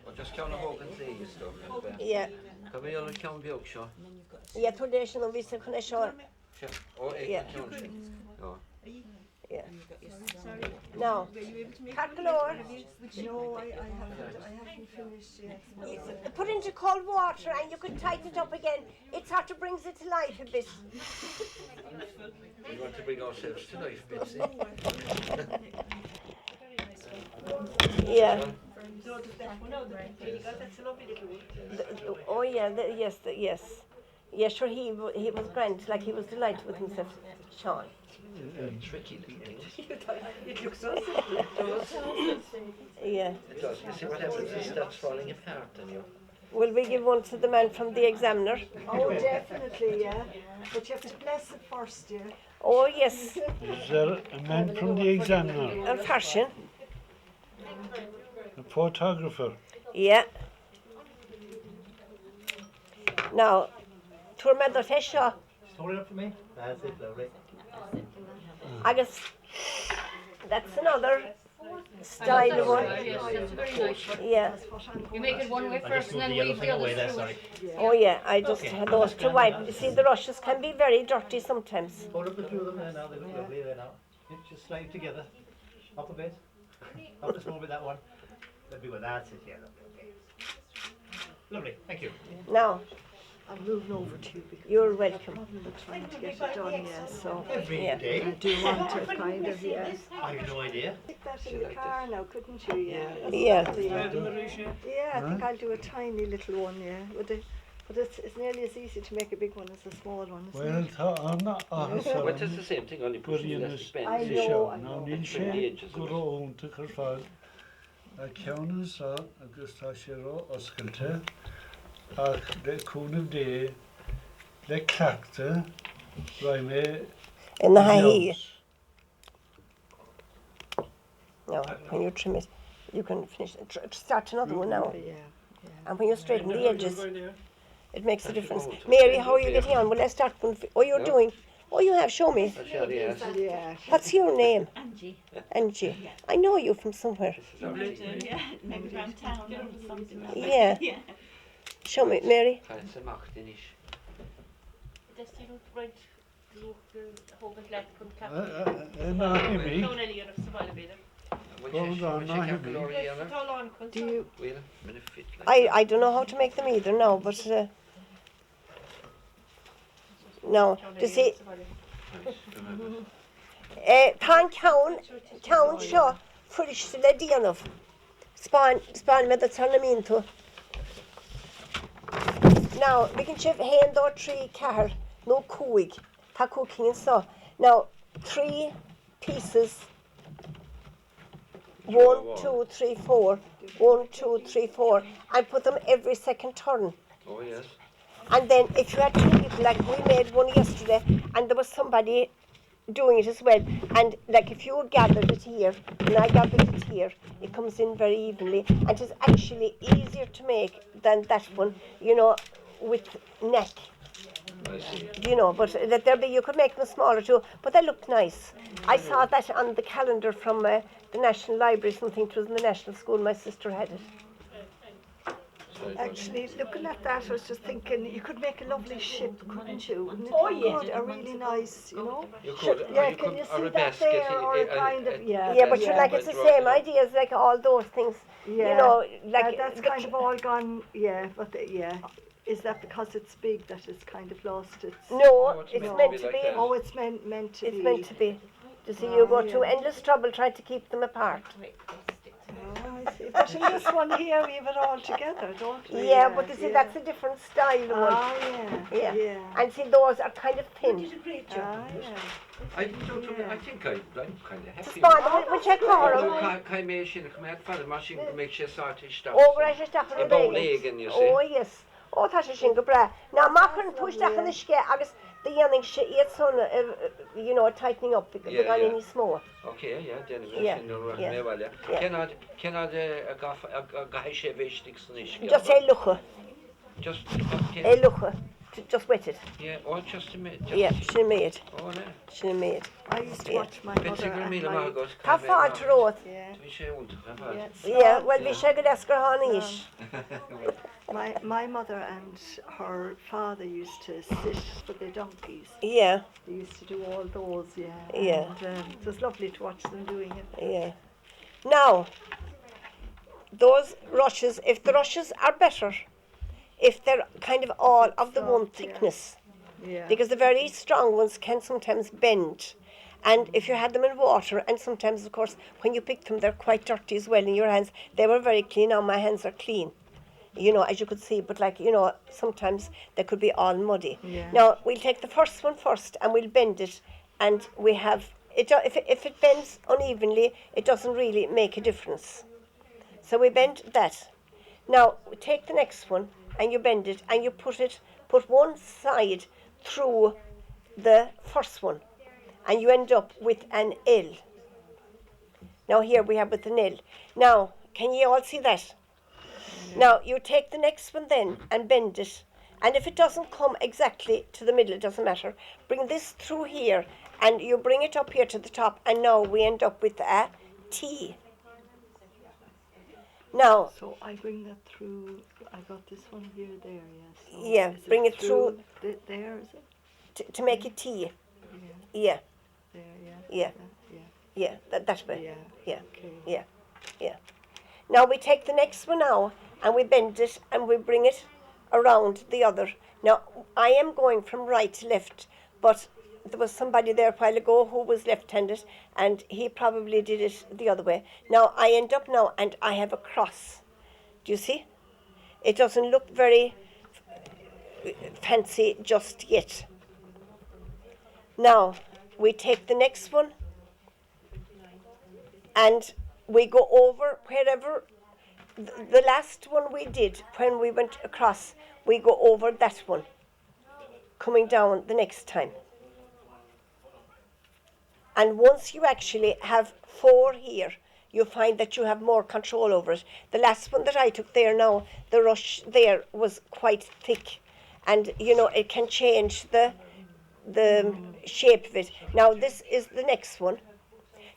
Och just kan ihåg en tre stuff. Ja. Kan vi göra kan vi också? Jag tror det är nog vi ska kunna köra. Och Ja. Ja. Ja. No. Calculor. No, I haven't finished yet. Put into cold water and you can tighten it up again. It sort of brings it to life a bit. We want to bring ourselves to life, Betsy. Yeah. Oh yeah, yes. Yeah, sure, he was grand, like he was delighted with himself, Sean. Tricky little thing. It looks so simple. Yeah. It does. You see what happens? It starts falling apart on you. Will we give one to the man from the Examiner? Oh, definitely, yeah. But you have to bless it first, yeah. Oh yes. Is there a man from the Examiner? And fashion. A photographer? Yeah. Now, to remember Tesha, Hold it up for me. That's it, lovely. I guess that's another style one. That's very nice. Yeah. You make it one way I just first and moved then the yellow weave thing the away others there, through sorry. it. Oh yeah, I just had those to wipe. You see, the rushes can be very dirty sometimes. Hold up the two of them there now, they look lovely there now. Yeah, just slide together. Up a bit. Up a small bit, that one. Let me go, that's it, yeah, lovely, okay. Lovely, thank you. Now, I'm moving over to you because you're I'm welcome. trying to get it done, yeah, so. Every Yeah. day? I do want to kind of, yeah. I have no idea. Stick that in the car now, couldn't you? Yeah. Yeah. Yeah, I think I'll do a tiny little one, yeah. But it's nearly as easy to make a big one as a small one, isn't Well, it? I'm not. Well, it's the same thing, only pushing the elastic band. I know. Now, níl It's from the sé edges go of it. rón to Carfag. A ceann sa agus tá sé rá oscailte ach le cúnamh dé le clachta raibh mé In the high heel. neamhs. No, when you trim it, you can finish. Start another one now. Yeah. And when you straighten the edges, it makes a difference. Mary, how are you getting on? Well, let's start one. Oh, you're Yeah. doing. Oh, you have. Show me. That's your yes. Yeah. What's your name? Angie. Angie. I know you from somewhere. Yeah, maybe from town or something like that. Yeah. Yeah. Show me, Mary. It's a macht in ish. Just you right hopen lätt kun Na himi, Tone eller göra så väl vidare. Hold on, now him. Do you, Wait a minute, fit like I don't know how to make them either now, but no. You see, Tan Cown Shaw, Frisch Ledianov. Span med the Tarnamento. Now, we can shift hand or tree car, no cooig, ta cooking and so. Now, 3 pieces. 1, 2, 3, 4. 1, 2, 3, 4. I put them every second turn. Oh yes. And then if you had 2 people, like we made one yesterday, and there was somebody doing it as well, and like if you gathered it here, and I gathered it here, it comes in very evenly, and it's actually easier to make than that one, you know, with neck. I see. You know, but that there be, you could make them smaller too, but they look nice. I saw that on the calendar from the National Library, something it was in the National School, my sister had it. actually, looking at that, I was just thinking you could make a lovely ship, couldn't you? Wouldn't it Oh, look yeah. good? A really nice, you know? You could, Yeah, you can could, you or see a that basket. there, or a kind of, yeah. Yeah, but yeah. you're like, it's the same idea as like all those things, Yeah. you know, like That's kind of all gone, yeah, but yeah. Is that because it's big that it's kind of lost its... no, No, it's it's meant meant to to be be. like that. Oh, it's meant to be. It's meant to be. You see, you go to yeah. endless trouble trying to keep them apart. Oh, I see. But in this one here, we have it all together, don't we? Yeah, but you see, that's a different style one. Ah, yeah. Yeah. Yeah. And see, those are kind of thin. Ah, yeah. I think I'm kind of happy. Spawn, we'll check for them. Kan jag känna kommer att falla machine make sure sort of stuff. Oh, we're just after The the bow leggings. leg, you see. Oh, yes. Oh, that's a shingle bra. Now, Macron pushed that in the ski, I guess the young shit, it's on, you know, tightening up because Yeah, they're yeah. any small. Okay, yeah, then Yeah, we're yeah. well, yeah. Yeah. Can I a guy shave sticks on Just say, look, Just look. just wet it. Yeah, or just a minute. Yeah, she made. Oh, no. She made. I used to Yeah. watch my mother Pensigur and mi le my, mar gos. Tá fád rót. yeah, Dwi sé ult. Yeah, well, we should ask her honey. my mother and her father used to sit for the donkeys. Yeah, They used to do all those, yeah. Yeah. And it was lovely to watch them doing it. yeah. Now, those rushes, if the rushes are better, if they're kind of all of the one Soft, yeah. thickness, Yeah. because the very strong ones can sometimes bend. And if you had them in water, and sometimes, of course, when you pick them, they're quite dirty as well in your hands. They were very clean. Now my hands are clean, you know, as you could see. But like, you know, sometimes they could be all muddy. Yeah. Now, we'll take the first one first, and we'll bend it. And we have, if it bends unevenly, it doesn't really make a difference. So we bend that. Now, we take the next one, and you bend it, and you put one side through the first one, and you end up with an L. Now here we have with an L. Now, can you all see that? Now, you take the next one then and bend it, and if it doesn't come exactly to the middle, it doesn't matter. Bring this through here, and you bring it up here to the top, and now we end up with a T. Now, So I bring that through. I got this one here, there, yes. So Yeah, is bring it through. There, is it? to make a T. Yeah, Yeah, there, yeah. yeah, Yeah, yeah, that way. yeah. Yeah. Okay. Yeah. Now we take the next one now, and we bend it, and we bring it around the other. Now, I am going from right to left, but there was somebody there a while ago who was left-handed, and he probably did it the other way. Now, I end up now, and I have a cross. Do you see? It doesn't look very fancy just yet. Now, we take the next one, and we go over wherever the last one we did when we went across, we go over that one, coming down the next time. And once you actually have 4 here, you find that you have more control over it. The last one that I took there now, the rush there was quite thick, and you know it can change the shape of it. Now this is the next one.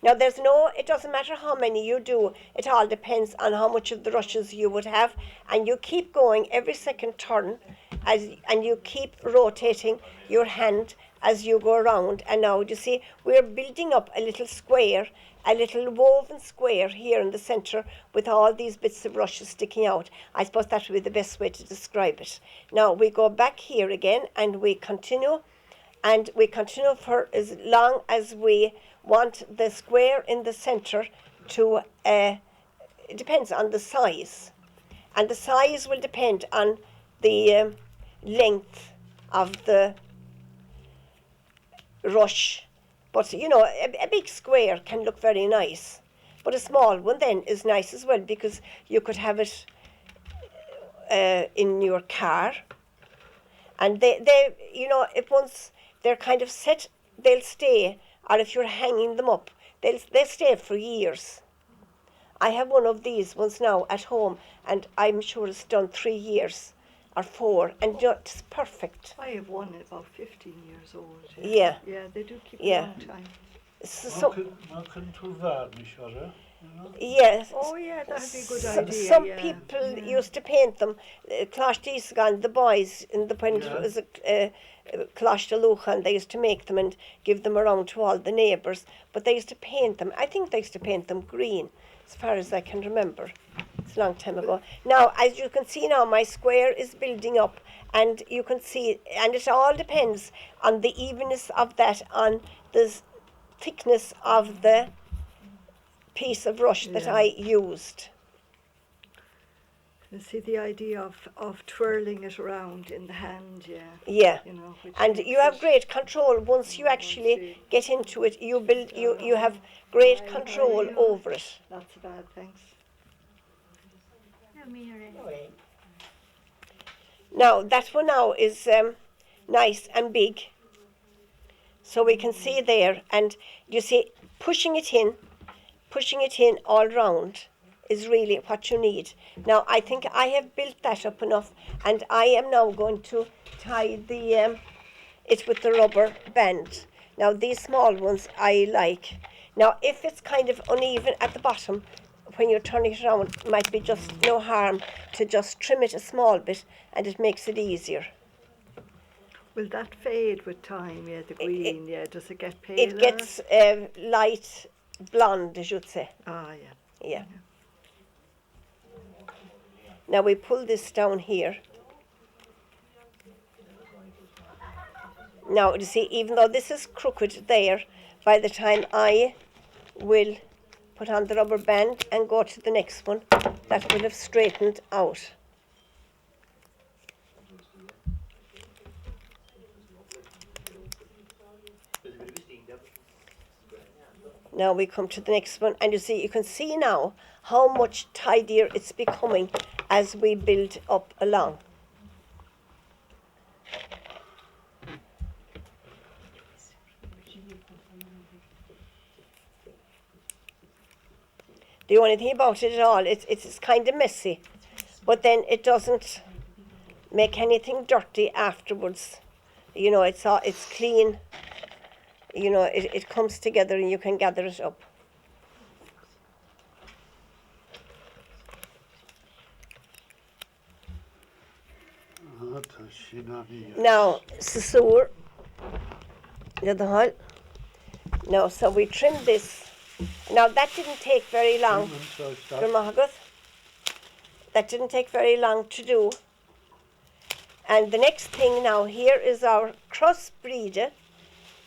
Now it doesn't matter how many you do, it all depends on how much of the rushes you would have, and you keep going every second turn, and you keep rotating your hand as you go around. And now you see we're building up a little square, a little woven square here in the centre with all these bits of rushes sticking out. I suppose that would be the best way to describe it. Now we go back here again, and we continue, for as long as we want the square in the centre to, it depends on the size. And the size will depend on the length of the rush. But, you know, a big square can look very nice. But a small one then is nice as well, because you could have it in your car. And they you know, if once they're kind of set, they'll stay. Or if you're hanging them up, they stay for years. I have one of these ones now at home, and I'm sure it's done 3 years or 4, and you know, it's perfect. I have one about 15 years old. Yeah. Yeah, they do keep Yeah. a long time. Man kan tro varnish, eller? Yes. Oh yeah, that'd be a good idea. Some yeah. people used to paint them. The boys in the when Yeah. it was Cláiste they used to make them and give them around to all the neighbours. But they used to paint them. I think they used to paint them green, as far as I can remember. It's a long time ago. Now, as you can see now, my square is building up, and you can see, and it all depends on the evenness of that, on the thickness of the piece of rush that Yeah. I used. You see the idea of twirling it around in the hand, yeah. Yeah. You know, which And makes you have it- great control once you actually get into it. You have great control over it. Not so bad, thanks. Now that one now is nice and big, so we can see there, and you see pushing it in all round, is really what you need. Now I think I have built that up enough, and I am now going to tie the it with the rubber band. Now these small ones I like. Now if it's kind of uneven at the bottom, when you're turning it around, it might be just no harm to just trim it a small bit, and it makes it easier. Will that fade with time? Yeah, the green. Yeah, does it get paler? It gets light blonde, as you'd say. Ah, yeah. Yeah. Now we pull this down here. Now you see, even though this is crooked there, by the time I will put on the rubber band and go to the next one, that will have straightened out. Now we come to the next one, and you can see now how much tidier it's becoming as we build up along. The only thing about it at all, it's kind of messy, but then it doesn't make anything dirty afterwards. You know, it's clean. You know, it comes together and you can gather it up. Now, Sasur, the other one. Now, so we trim this. Now, that didn't take very long. That didn't take very long to do. And the next thing now, here is our cross Brigid.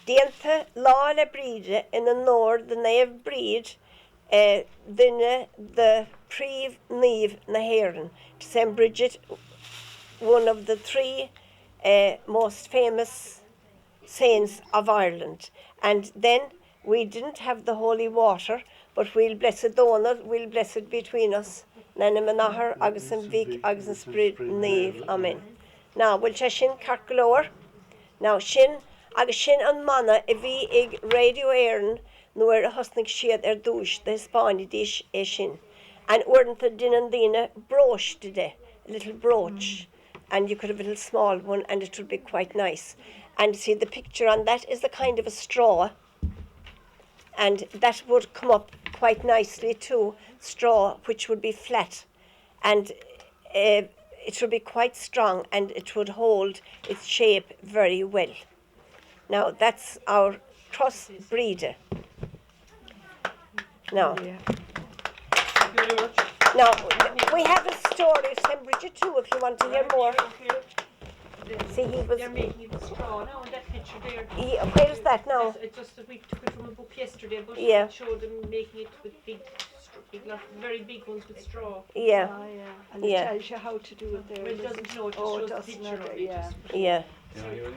Dienta lála Brigid in the north, the nave Brigid, then the Príomh Niamh na Héireann. St. Brigid, one of the three most famous saints of Ireland. And then we didn't have the holy water, but we'll bless it Donald, we'll bless it between us. Nana Manahar, agus an Vic, agus an Spirit, Niamh, Amen. Now, we'll check in Carcalower. Now, Shin, agus sin an mana a bhí ag radio éireann nuair a thosnaigh siad dúis the Hispáine dis sin. And uirnta din an dine brooch today, a little brooch. And you could have a little small one, and it would be quite nice. And see, the picture on that is the kind of a straw, and that would come up quite nicely too, straw, which would be flat, and it would be quite strong, and it would hold its shape very well. Now that's our cross Brigid. Now, now we have a story of St. Brigid too, if you want to hear more. See, he was. They're making it with straw now in that picture there. Where is that now? It's just that we took it from a book yesterday, but Yeah. it showed them making it with very big ones with straw. Yeah, Ah, yeah. And Yeah. it tells you how to do it there. But it doesn't doesn't know, it just Oh, it shows the doesn't picture know of it, it. yeah. yeah.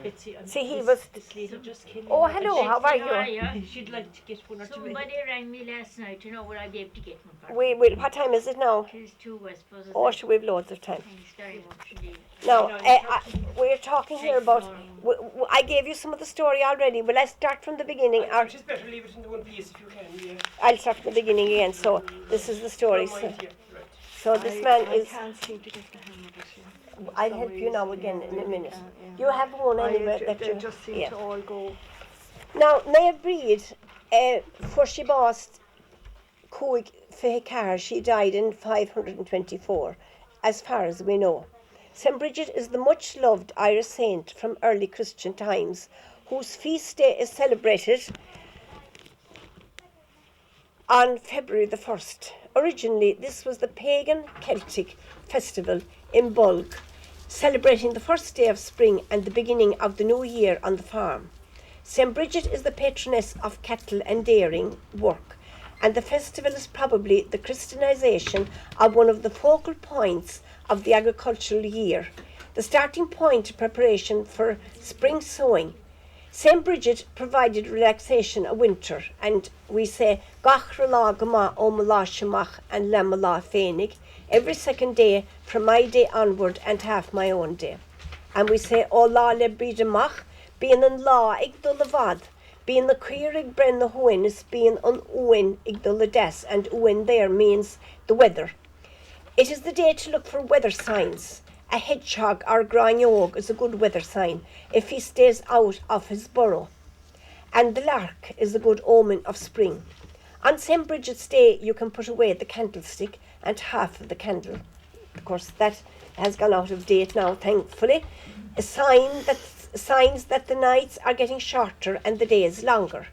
Betsy, and See, he this- was. This lady just came Oh, in. hello, how are you? Yeah. She'd like to get one or two. Somebody rang me last night to know would I be able to get one for We, what time is it now? It is 2 I suppose. Oh, sure, we've loads of time. Thanks very much indeed. Now, we're talking here about. I gave you some of the story already, but let's start from the beginning. It is better leave it in the one piece if you can, yeah. I'll start from the beginning again. So, this is the story. Don't So, mind, yeah, right. so this man I is. can't seem to get the hang of it. Yeah. I'll help you now again in a minute. Yeah. You have one anyway that They you. just seem Yeah. to all go. Now, Neve Breed, for she bast Coig Fehikar, she died in 524, as far as we know. St. Brigid is the much loved Irish saint from early Christian times, whose feast day is celebrated on February the 1st. Originally, this was the pagan Celtic festival in bulk, celebrating the first day of spring and the beginning of the new year on the farm. St. Brigid is the patroness of cattle and dairying work, and the festival is probably the Christianization of one of the focal points of the agricultural year, the starting point of preparation for spring sowing. St. Brigid provided relaxation of winter, and we say Gach Rala Gama Omala Shemach and Lamala Fénig every second day from my day onward and half my own day. And we say O La Le Bridamach being in law ig do levad Being the Cuirig Bren the Huin is being on Uin Igdul the Des, and Uin there means the weather. It is the day to look for weather signs. A hedgehog or graniog is a good weather sign if he stays out of his burrow. And the lark is a good omen of spring. On St. Brigid's Day, you can put away the candlestick and half of the candle. Of course, that has gone out of date now, thankfully. Signs that the nights are getting shorter and the days longer.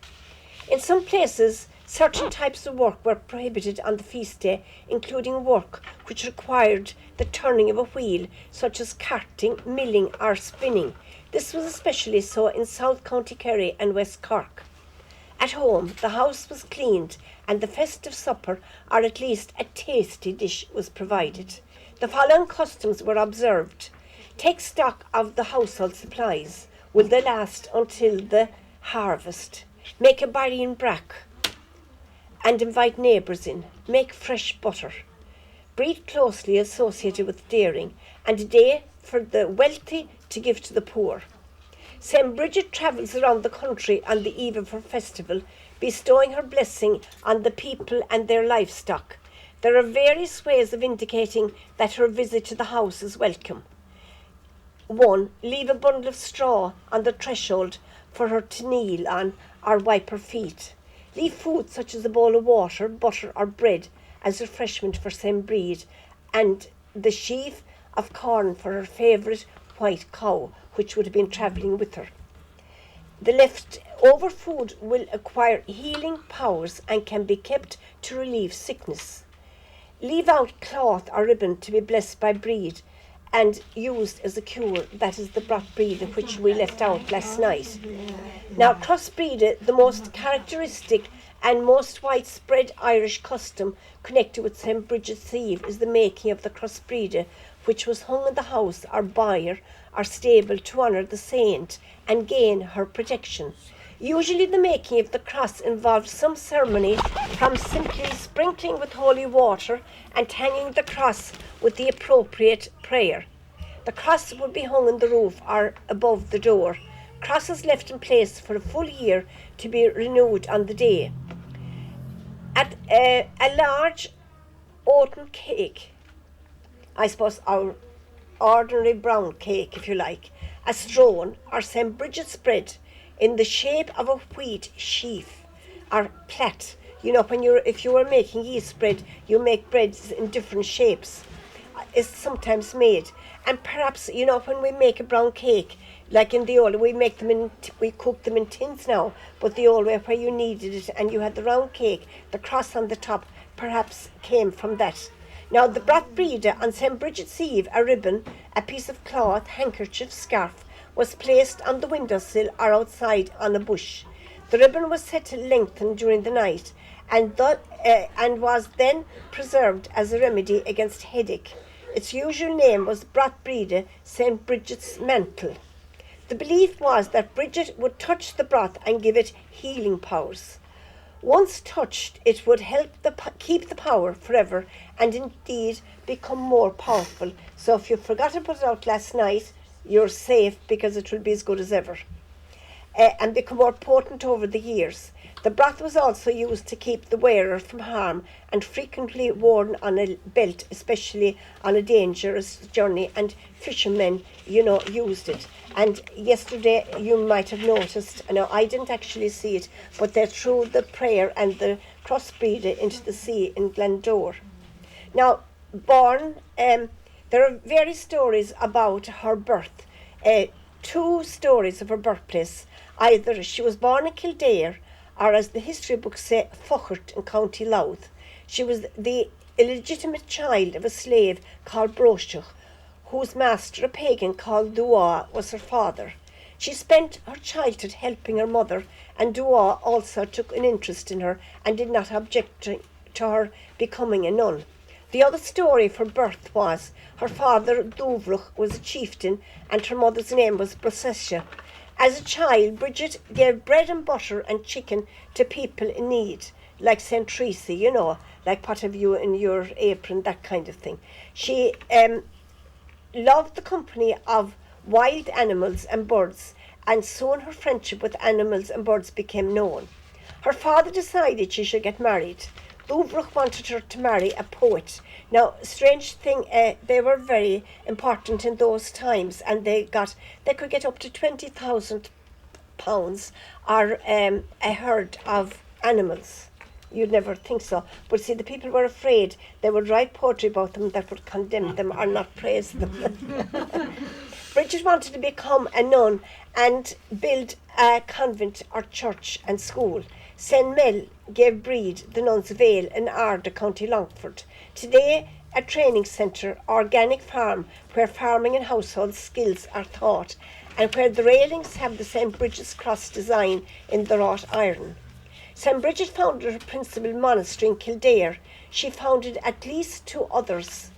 In some places, certain types of work were prohibited on the feast day, including work which required the turning of a wheel, such as carting, milling or spinning. This was especially so in South County Kerry and West Cork. At home, the house was cleaned and the festive supper, or at least a tasty dish, was provided. The following customs were observed. Take stock of the household supplies. Will they last until the harvest? Make a barry and brack and invite neighbours in. Make fresh butter. Breed closely associated with dairying, and a day for the wealthy to give to the poor. St. Brigid travels around the country on the eve of her festival, bestowing her blessing on the people and their livestock. There are various ways of indicating that her visit to the house is welcome. 1. Leave a bundle of straw on the threshold for her to kneel on or wipe her feet. Leave food such as a bowl of water, butter or bread as refreshment for St. Brigid, and the sheaf of corn for her favourite white cow, which would have been travelling with her. The leftover food will acquire healing powers and can be kept to relieve sickness. Leave out cloth or ribbon to be blessed by Brigid and used as a cure. That is the Brigid which we left out last night. Now, crossbreed, the most characteristic and most widespread Irish custom connected with St. Brigid's Eve is the making of the crossbreed, which was hung in the house or byre or stable to honour the saint and gain her protection. Usually the making of the cross involved some ceremony, from simply sprinkling with holy water and hanging the cross with the appropriate prayer. The cross would be hung on the roof or above the door. Crosses left in place for a full year to be renewed on the day. At a large oaten cake, I suppose our ordinary brown cake, if you like, a stone or St. Brigid's spread in the shape of a wheat sheaf or plait. You know, if you were making yeast bread, you make breads in different shapes. Is sometimes made, and perhaps, you know, when we make a brown cake, like in the old, we cook them in tins now, but the old way where you kneaded it and you had the round cake, the cross on the top, perhaps came from that. Now, the Brigid on St. Brigid's Eve, a ribbon, a piece of cloth, handkerchief, scarf, was placed on the windowsill or outside on a bush. The ribbon was set to lengthen during the night and was then preserved as a remedy against headache. Its usual name was Brigid, St. Brigid's mantle. The belief was that Brigid would touch the broth and give it healing powers. Once touched, it would help keep the power forever and indeed become more powerful. So if you forgot to put it out last night, you're safe because it will be as good as ever. And become more potent over the years. The broth was also used to keep the wearer from harm and frequently worn on a belt, especially on a dangerous journey, and fishermen, you know, used it. And yesterday you might have noticed, now I didn't actually see it, but they threw the prayer and the crossbreed into the sea in Glendore. Now, there are various stories about her birth. 2 stories of her birthplace. Either she was born in Kildare, or as the history books say, Fochart in County Louth. She was the illegitimate child of a slave called Broisteach, whose master, a pagan called Dua, was her father. She spent her childhood helping her mother, and Dua also took an interest in her and did not object to her becoming a nun. The other story of her birth was her father, Duvruch, was a chieftain, and her mother's name was Brosesha. As a child, Brigid gave bread and butter and chicken to people in need, like St. Tracy, you know, like pot of you in your apron, that kind of thing. She loved the company of wild animals and birds, and soon her friendship with animals and birds became known. Her father decided she should get married. Lubruch wanted her to marry a poet. Now, strange thing, they were very important in those times, and they could get up to £20,000 or a herd of animals. You'd never think so. But see, the people were afraid they would write poetry about them that would condemn them or not praise them. Brigid wanted to become a nun and build a convent or church and school. St. Mel gave Brigid the nun's veil in Ardagh, County Longford. Today, a training centre, organic farm, where farming and household skills are taught, and where the railings have the St. Brigid's cross design in the wrought iron. St. Brigid founded her principal monastery in Kildare. She founded at least 2 others.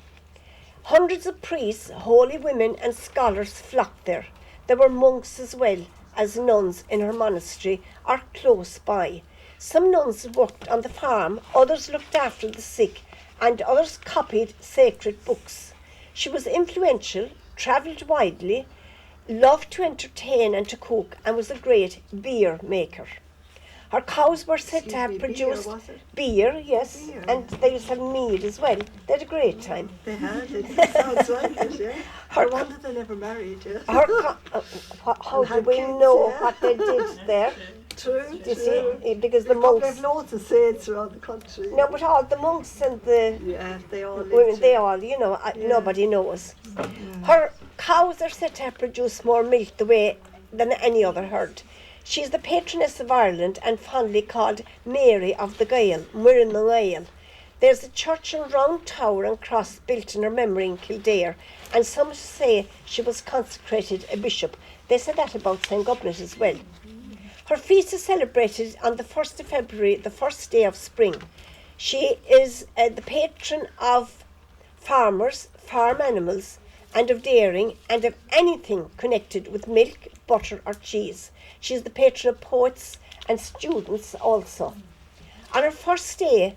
Hundreds of priests, holy women and scholars flocked there. There were monks as well as nuns in her monastery or close by. Some nuns worked on the farm, others looked after the sick, and others copied sacred books. She was influential, travelled widely, loved to entertain and to cook, and was a great beer maker. Her cows were said to have produced beer, yes, Beer. and they used to have mead as well. They had a great time. They had it. Sounds like it, yeah. I wonder they never married, yeah. How do had we kids, know yeah. what they did there? True, Do you true. see? Because the They probably monks. have loads of saints around the country. No, but all the monks and the Yeah, they all lived women, they here. all, Yeah. nobody knows. Her cows are said to have produced more milk than any other herd. She is the patroness of Ireland and fondly called Mary of the Gael, Muireann na Gael. There's a church and round tower and cross built in her memory in Kildare, and some say she was consecrated a bishop. They said that about St. Goblet as well. Her feast is celebrated on the 1st of February, the first day of spring. She is the patron of farmers, farm animals, and of dairying, and of anything connected with milk, butter or cheese. She is the patron of poets and students also. On her feast day,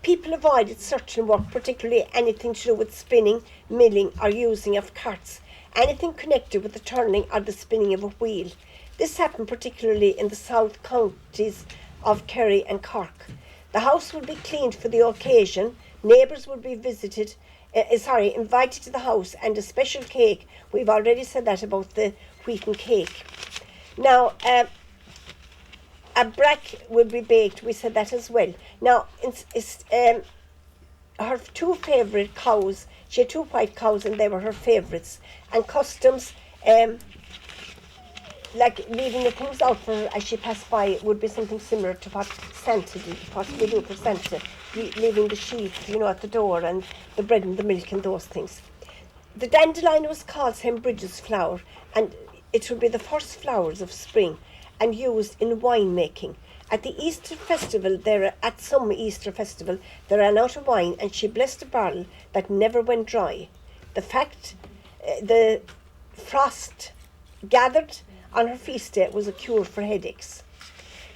people avoided certain work, particularly anything to do with spinning, milling or using of carts, anything connected with the turning or the spinning of a wheel. This happened particularly in the south counties of Kerry and Cork. The house would be cleaned for the occasion, neighbours would be invited to the house, and a special cake. We've already said that about the wheaten cake. Now, a brack will be baked. We said that as well. Now, her 2 favourite cows, she had 2 white cows and they were her favourites. And customs, like leaving the things out for her as she passed by, would be something similar to what Santa did, what we do for Santa, leaving the sheep, at the door, and the bread and the milk and those things. The dandelion was called St. Brigid's flower, and it would be the first flowers of spring and used in wine making. At some Easter festival, they ran out of wine, and she blessed a barrel that never went dry. The frost gathered on her feast day was a cure for headaches.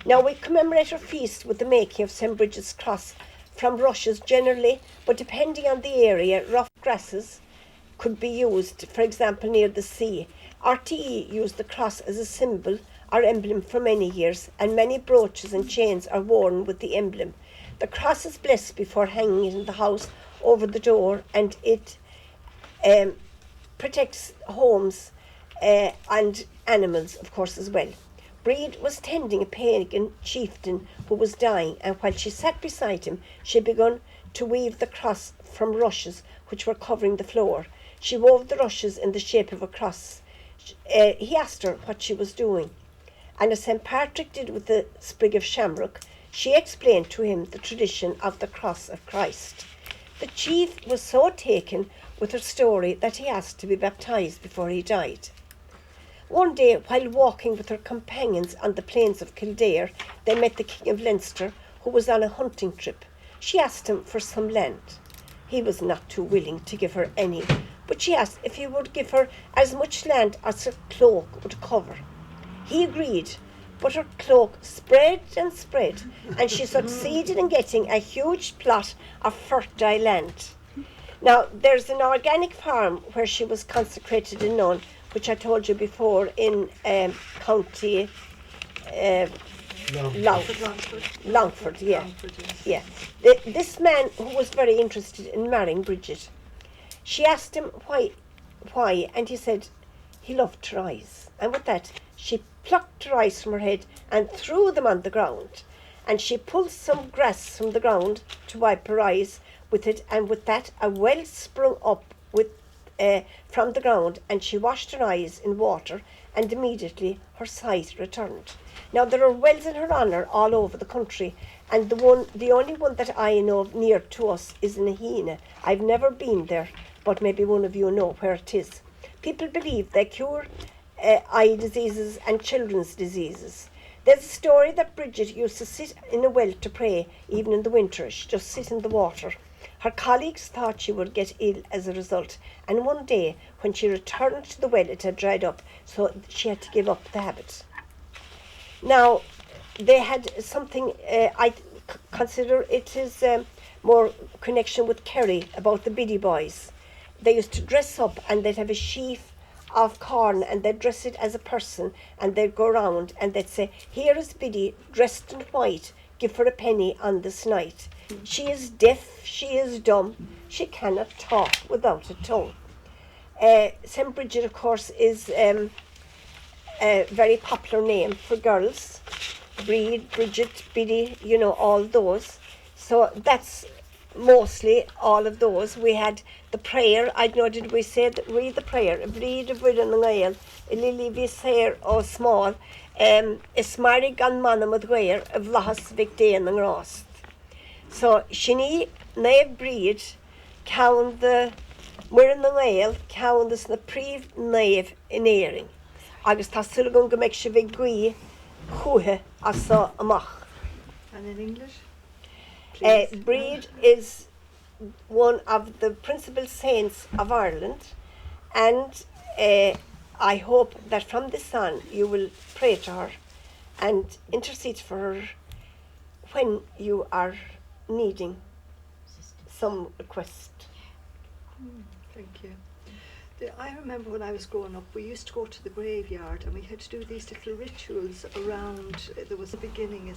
Now, we commemorate her feast with the making of St. Brigid's cross from rushes generally, but depending on the area, rough grasses could be used, for example, near the sea. RTE used the cross as a symbol or emblem for many years, and many brooches and chains are worn with the emblem. The cross is blessed before hanging it in the house over the door, and it protects homes and animals, of course, as well. Brigid was tending a pagan chieftain who was dying, and while she sat beside him, she began to weave the cross from rushes which were covering the floor. She wove the rushes in the shape of a cross. He asked her what she was doing, and as St. Patrick did with the sprig of shamrock, she explained to him the tradition of the cross of Christ. The chief was so taken with her story that he asked to be baptized before he died. One day, while walking with her companions on the plains of Kildare, they met the King of Leinster, who was on a hunting trip. She asked him for some land. He was not too willing to give her any, but she asked if he would give her as much land as her cloak would cover. He agreed, but her cloak spread and spread, and she succeeded in getting a huge plot of fertile land. Now, there's an organic farm where she was consecrated a nun, which I told you before, in County Longford, yeah. Yeah. This man who was very interested in marrying Brigid, she asked him why, and he said he loved her eyes. And with that, she plucked her eyes from her head and threw them on the ground. And she pulled some grass from the ground to wipe her eyes with it, and with that, a well sprung up from the ground, and she washed her eyes in water, and immediately her sight returned. Now there are wells in her honour all over the country, and the only one that I know of near to us is in Ahina. I've never been there, but maybe one of you know where it is. People believe they cure eye diseases and children's diseases. There's a story that Brigid used to sit in a well to pray, even in the winter. She'd just sit in the water. Her colleagues thought she would get ill as a result, and one day when she returned to the well it had dried up, so she had to give up the habit. Now, they had something, I consider it is more connection with Kerry, about the Biddy boys. They used to dress up and they'd have a sheaf of corn and they'd dress it as a person, and they'd go round and they'd say, "Here is Biddy dressed in white, give her a penny on this night. She is deaf, she is dumb, she cannot talk without a tongue." St. Brigid, of course, is a very popular name for girls. Brigid, Biddy, you know, all those. So that's mostly all of those. We had the prayer. I don't know, did we say that? Read the prayer. Brigid of Widan and Gael, Lily Visser or small, Ismari gan manam with Gair, of Lahas Victain and Rost. So, Shini, Nave Brigid, count the Widan and Gael, count the Snapriv Nave in Earing. Agus tá sulgan go meid se bheith gui chuathe asa amach. And in English? Brigid is one of the principal saints of Ireland, and I hope that from this on you will pray to her and intercede for her when you are needing some request. Thank you. I remember when I was growing up, we used to go to the graveyard and we had to do these little rituals around, there was a beginning,